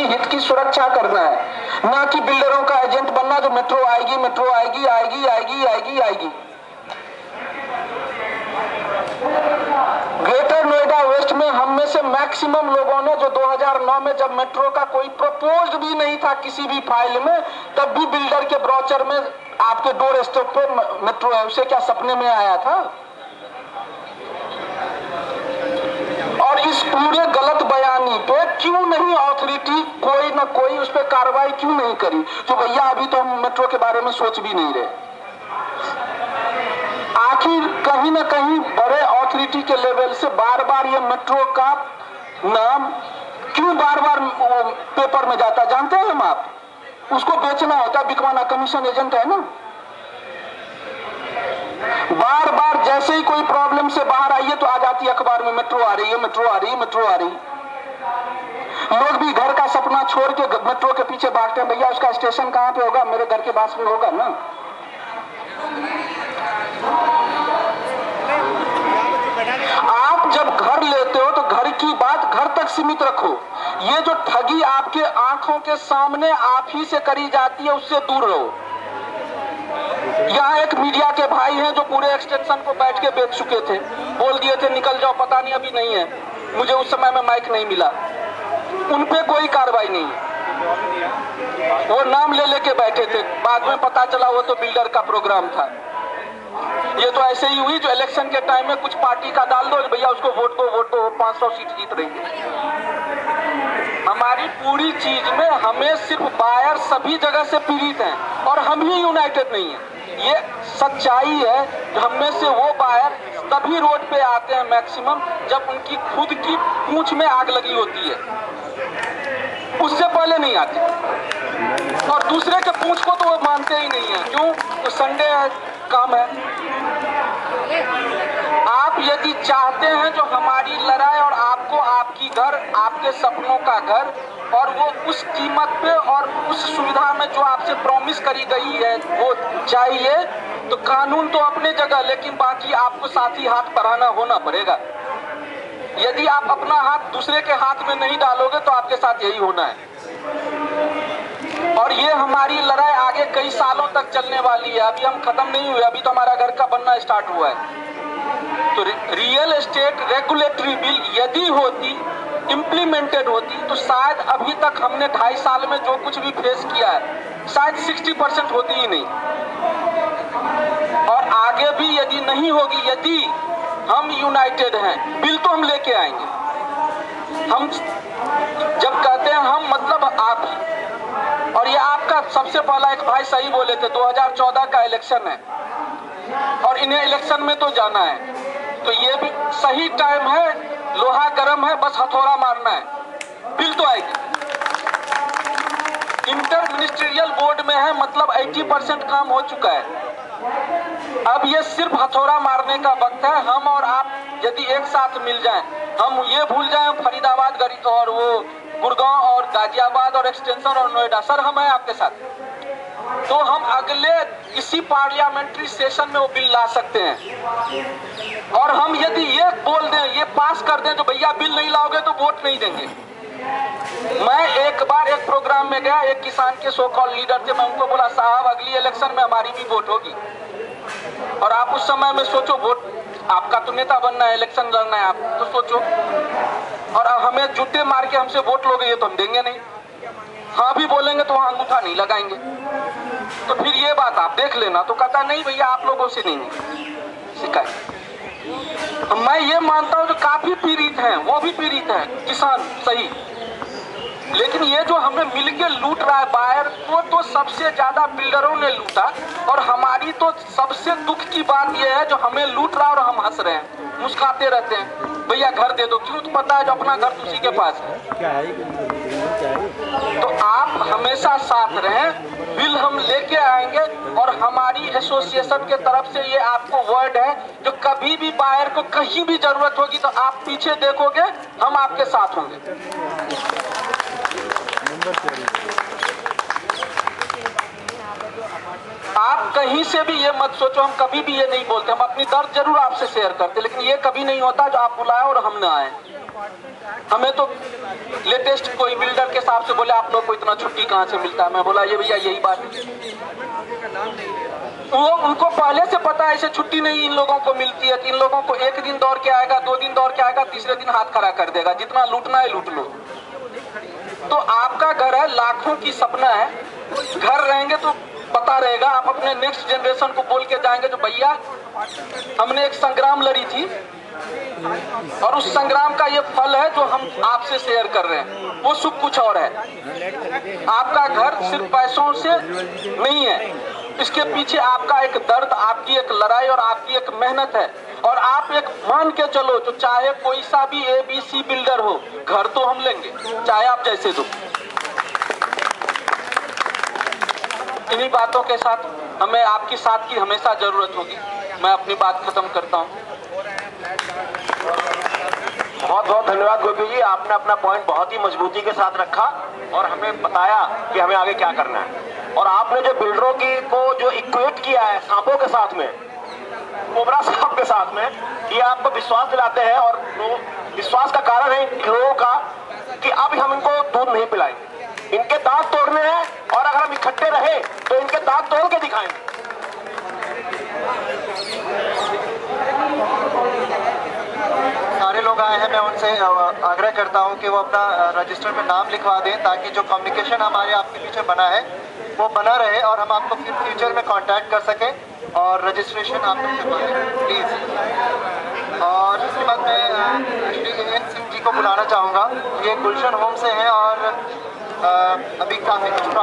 हित की सुरक्षा करना है, ना कि बिल्डरों का एजेंट बनना जो मेट्रो आएगी मेट्रो आएगी आएगी आएगी आएगी आएगी। ग्रेटर नोएडा वेस्ट में हम में से मैक्सिमम लोगों ने जो 2009 में जब मेट्रो का कोई प्रपोज्ड भी नहीं था किसी भी फाइल में, तब भी बिल्डर के ब्रोचर में आपके डोर स्टेप पे मेट्रो है, उसे क्या सपने में आया था? और इस पूरे गलत बयानी पे क्यों नहीं अथॉरिटी कोई ना कोई उस पर कार्रवाई क्यों नहीं करी? तो भैया अभी तो हम मेट्रो के बारे में सोच भी नहीं रहे। आखिर कहीं ना कहीं बड़े अथॉरिटी के लेवल से बार बार ये मेट्रो का नाम क्यों बार बार पेपर में जाता? जानते हैं हम, आप उसको बेचना होता, बिकवाना कमीशन एजेंट है ना। बार बार जैसे ही कोई प्रॉब्लम से बाहर आई है तो आ जाती है अखबार में, मेट्रो आ रही है मेट्रो आ रही है मेट्रो आ रही है। लोग भी घर का सपना छोड़ के मेट्रो के पीछे भागते हैं, भैया उसका स्टेशन कहां पे होगा? मेरे घर के पास में होगा ना। आप जब घर लेते हो तो घर की बात घर तक सीमित रखो। ये जो ठगी आपके आंखों के सामने आप ही से करी जाती है उससे दूर रहो। यहाँ एक मीडिया के भाई हैं जो पूरे एक्सटेंशन को बैठ के बेच चुके थे, बोल दिए थे निकल जाओ, पता नहीं अभी नहीं है, मुझे उस समय में माइक नहीं मिला, उन पे कोई कार्रवाई नहीं है, वो नाम ले लेके बैठे थे, बाद में पता चला वो तो बिल्डर का प्रोग्राम था। ये तो ऐसे ही हुई जो इलेक्शन के टाइम में कुछ पार्टी का डाल दो भैया उसको वोट दो 500 सीट जीत रही है। हमारी पूरी चीज में हमें सिर्फ बायर सभी जगह से पीड़ित हैं और हम ही यूनाइटेड नहीं है। ये सच्चाई है। हम में से वो बायर तभी रोड पे आते हैं मैक्सिमम जब उनकी खुद की पूंछ में आग लगी होती है, उससे पहले नहीं आते। और दूसरे के पूंछ को तो वो मानते ही नहीं है, क्यों? तो संडे है, काम है। आप यदि चाहते हैं जो हमारी लड़ाई और आपको आपकी घर, आपके सपनों का घर, और वो उस कीमत पे और उस सुविधा में जो आपसे प्रॉमिस करी गई है वो चाहिए, तो कानून तो अपने जगह, लेकिन बाकी आपको साथ ही हाथ बढ़ाना होना पड़ेगा। यदि आप अपना हाथ दूसरे के हाथ में नहीं डालोगे तो आपके साथ यही होना है। और ये हमारी लड़ाई आगे कई सालों तक चलने वाली है, अभी हम खत्म नहीं हुए, अभी तो हमारा घर का बनना स्टार्ट हुआ है। तो रियल एस्टेट रेगुलेटरी बिल यदि होती, इम्प्लीमेंटेड होती, तो शायद अभी तक हमने 2.5 साल में जो कुछ भी फेस किया है शायद 60% होती ही नहीं। और आगे भी यदि नहीं होगी, यदि हम यूनाइटेड हैं, बिल तो हम लेके आएंगे। हम जब कहते हैं हम, मतलब आप ही। और ये आपका सबसे पहला एक भाई सही बोले थे, 2014 का इलेक्शन है और इन्हें इलेक्शन में तो जाना है, तो ये भी सही टाइम है, लोहा गर्म है, बस हथौड़ा मारना है, बिल तो आएगी। इंटर मिनिस्ट्रियल बोर्ड में है, मतलब 80% काम हो चुका है। अब ये सिर्फ हथौड़ा मारने का वक्त है। हम और आप यदि एक साथ मिल जाएं, हम ये भूल जाएं फरीदाबाद गरीब और वो गुड़गांव और गाजियाबाद और एक्सटेंशन और नोएडा, सर हम हैं आपके साथ, तो हम अगले इसी पार्लियामेंट्री सेशन में वो बिल ला सकते हैं। और हम यदि ये बोल दें, ये पास कर दें, तो भैया बिल नहीं लाओगे तो वोट नहीं देंगे। मैं एक बार एक प्रोग्राम में गया, एक किसान के सो कॉल लीडर थे, मैं उनको बोला साहब अगली इलेक्शन में हमारी भी वोट होगी। और आप उस समय में सोचो, वोट आपका तो नेता बनना है, इलेक्शन लड़ना है, आप तो सोचो, और हमें जूते मार के हमसे वोट लोगे, ये तो हम देंगे नहीं। हाँ भी बोलेंगे तो वहां अंगूठा नहीं लगाएंगे। तो फिर ये बात आप देख लेना। तो कहता नहीं भैया आप लोगों से नहीं शिकायत। मैं ये मानता हूं जो काफी पीड़ित हैं, वो भी पीड़ित है, किसान सही, लेकिन ये जो हमें मिलके लूट रहा है बायर को, तो सबसे ज्यादा बिल्डरों ने लूटा। और हमारी तो सबसे दुख की बात यह है जो हमें लूट रहा है और हम हंस रहे हैं, मुस्कुराते रहते हैं, भैया घर दे दो, क्यों? तो पता है जो अपना घर उसी के पास है। तो आप हमेशा साथ रहें, बिल हम लेके आएंगे। और हमारी एसोसिएशन के तरफ से ये आपको वर्ड है, जो कभी भी बायर को कहीं भी जरूरत होगी तो आप पीछे देखोगे, हम आपके साथ होंगे। आप कहीं से भी ये मत सोचो, हम कभी भी ये नहीं बोलते, हम अपनी दर्द जरूर आपसे शेयर करते, लेकिन ये कभी नहीं होता जो आप बुलाए और हम ना आए। हमें तो लेटेस्ट कोई बिल्डर के हिसाब से बोले आप लोग को इतना छुट्टी कहाँ से मिलता है। मैं बोला ये भैया यही बात है, वो उनको पहले से पता है ऐसे छुट्टी नहीं इन लोगों को मिलती है। इन लोगों को एक दिन दौड़ के आएगा, 2 दिन दौड़ के आएगा, तीसरे दिन हाथ खड़ा कर देगा, जितना लूटना है लूट लो। तो आपका घर है, लाखों की सपना है, घर रहेंगे तो पता रहेगा। आप अपने नेक्स्ट जनरेशन को बोल के जाएंगे जो भैया हमने एक संग्राम लड़ी थी और उस संग्राम का ये फल है जो हम आपसे शेयर कर रहे हैं। वो सुख कुछ और है। आपका घर सिर्फ पैसों से नहीं है, इसके पीछे आपका एक दर्द, आपकी एक लड़ाई और आपकी एक मेहनत है। और आप एक मान के चलो, जो चाहे कोई सा भी ABC बिल्डर हो, घर तो हम लेंगे, चाहे आप जैसे दो। इन्हीं बातों के साथ हमें आपकी साथ की हमेशा जरूरत होगी। मैं अपनी बात खत्म करता हूँ। बहुत बहुत धन्यवाद गोपी जी, आपने अपना पॉइंट बहुत ही मजबूती के साथ रखा और हमें बताया कि हमें आगे क्या करना है। और आपने जो बिल्डरों की को जो इक्वेट किया है सांपों के साथ में, कोबरा सांप के साथ में, ये आपको विश्वास दिलाते हैं। और विश्वास का कारण है लोगों का कि अब हम इनको दूध नहीं पिलाएंगे, इनके दांत तोड़ने हैं और अगर हम इकट्ठे रहे तो इनके दांत तोड़ के दिखाएंगे। सारे लोग आए हैं, मैं उनसे आग्रह करता हूं कि वो अपना रजिस्टर में नाम लिखवा दें ताकि जो कम्युनिकेशन हमारे आपके पीछे बना है वो बना रहे और हम आपको फिर फ्यूचर में कांटेक्ट कर सकें और रजिस्ट्रेशन आप लोग करवा दें प्लीज़। और इसके बाद मैं श्री एन सिंह जी को बुलाना चाहूँगा। ये गुलशन होम से हैं और अभी काफ़ी कुछ